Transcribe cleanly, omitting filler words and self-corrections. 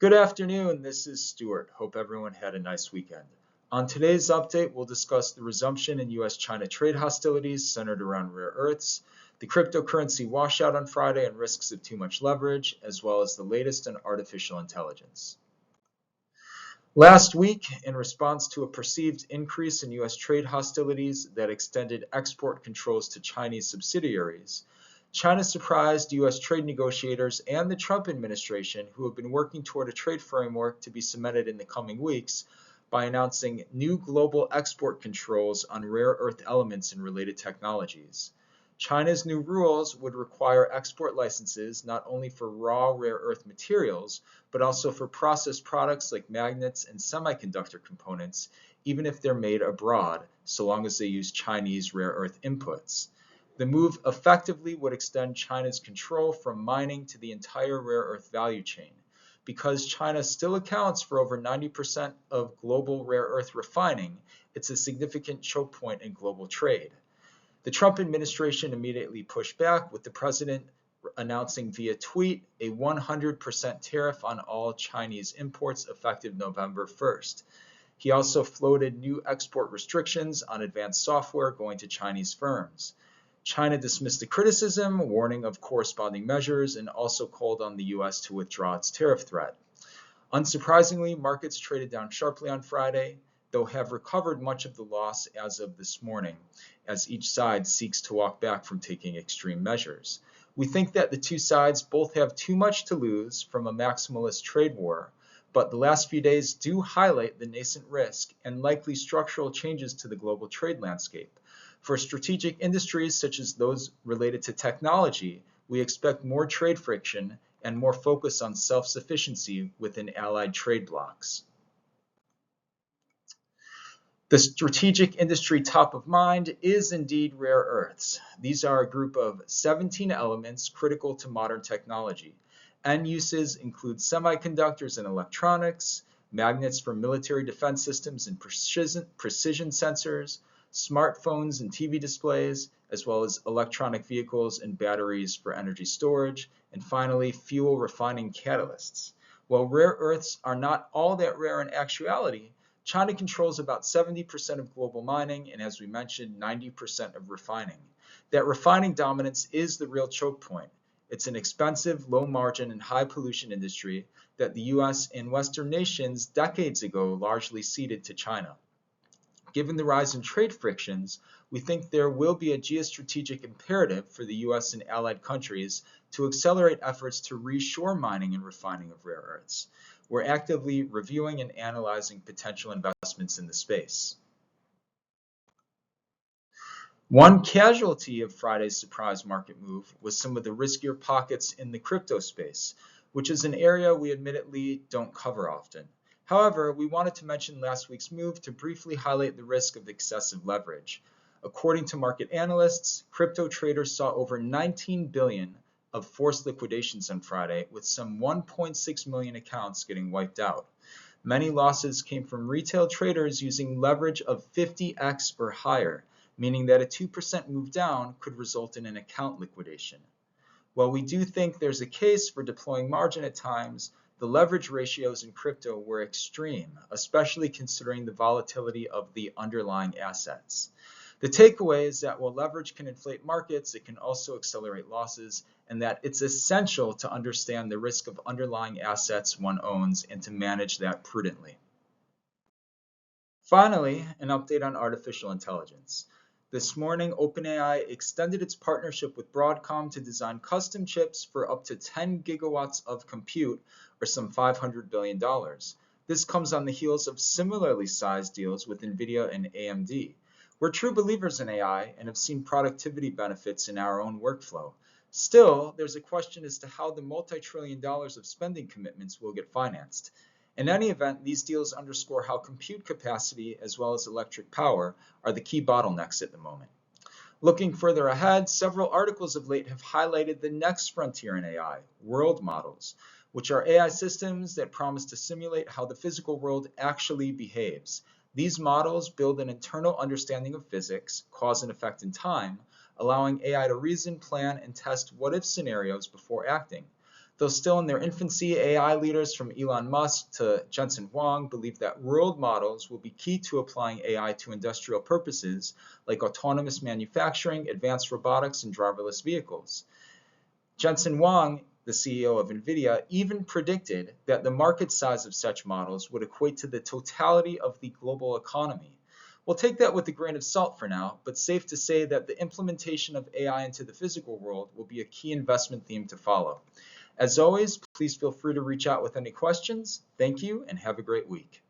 Good afternoon, this is Stuart. Hope everyone had a nice weekend. On today's update, we'll discuss the resumption in U.S.-China trade hostilities centered around rare earths, the cryptocurrency washout on Friday and risks of too much leverage, as well as the latest in artificial intelligence. Last week, in response to a perceived increase in U.S. trade hostilities that extended export controls to Chinese subsidiaries, China surprised U.S. trade negotiators and the Trump administration, who have been working toward a trade framework to be cemented in the coming weeks, by announcing new global export controls on rare earth elements and related technologies. China's new rules would require export licenses not only for raw rare earth materials, but also for processed products like magnets and semiconductor components, even if they're made abroad, so long as they use Chinese rare earth inputs. The move effectively would extend China's control from mining to the entire rare earth value chain. Because China still accounts for over 90% of global rare earth refining, it's a significant choke point in global trade. The Trump administration immediately pushed back, with the president announcing via tweet a 100% tariff on all Chinese imports effective November 1st. He also floated new export restrictions on advanced software going to Chinese firms. China dismissed the criticism, warning of corresponding measures, and also called on the U.S. to withdraw its tariff threat. Unsurprisingly, markets traded down sharply on Friday, though have recovered much of the loss as of this morning, as each side seeks to walk back from taking extreme measures. We think that the two sides both have too much to lose from a maximalist trade war, but the last few days do highlight the nascent risk and likely structural changes to the global trade landscape. For strategic industries such as those related to technology, we expect more trade friction and more focus on self-sufficiency within allied trade blocs. The strategic industry top of mind is indeed rare earths. These are a group of 17 elements critical to modern technology. End uses include semiconductors and electronics, magnets for military defense systems and precision sensors, smartphones and TV displays, as well as electronic vehicles and batteries for energy storage, and finally, fuel refining catalysts. While rare earths are not all that rare in actuality, China controls about 70% of global mining and, as we mentioned, 90% of refining. That refining dominance is the real choke point. It's an expensive, low margin, and high pollution industry that the US and Western nations decades ago largely ceded to China. Given the rise in trade frictions, we think there will be a geostrategic imperative for the US and allied countries to accelerate efforts to reshore mining and refining of rare earths. We're actively reviewing and analyzing potential investments in the space. One casualty of Friday's surprise market move was some of the riskier pockets in the crypto space, which is an area we admittedly don't cover often. However, we wanted to mention last week's move to briefly highlight the risk of excessive leverage. According to market analysts, crypto traders saw over 19 billion of forced liquidations on Friday, with some 1.6 million accounts getting wiped out. Many losses came from retail traders using leverage of 50x or higher, meaning that a 2% move down could result in an account liquidation. While we do think there's a case for deploying margin at times, the leverage ratios in crypto were extreme, especially considering the volatility of the underlying assets. The takeaway is that while leverage can inflate markets, it can also accelerate losses, and that it's essential to understand the risk of underlying assets one owns and to manage that prudently. Finally, an update on artificial intelligence. This morning, OpenAI extended its partnership with Broadcom to design custom chips for up to 10 gigawatts of compute, or some $500 billion. This comes on the heels of similarly sized deals with NVIDIA and AMD. We're true believers in AI and have seen productivity benefits in our own workflow. Still, there's a question as to how the multi-trillion dollars of spending commitments will get financed. In any event, these deals underscore how compute capacity as well as electric power are the key bottlenecks at the moment. Looking further ahead, several articles of late have highlighted the next frontier in AI, world models, which are AI systems that promise to simulate how the physical world actually behaves. These models build an internal understanding of physics, cause and effect in time, allowing AI to reason, plan, and test what-if scenarios before acting. Though still in their infancy, AI leaders from Elon Musk to Jensen Huang believe that world models will be key to applying AI to industrial purposes like autonomous manufacturing, advanced robotics, and driverless vehicles. Jensen Huang, the CEO of NVIDIA, even predicted that the market size of such models would equate to the totality of the global economy. We'll take that with a grain of salt for now, but safe to say that the implementation of AI into the physical world will be a key investment theme to follow. As always, please feel free to reach out with any questions. Thank you and have a great week.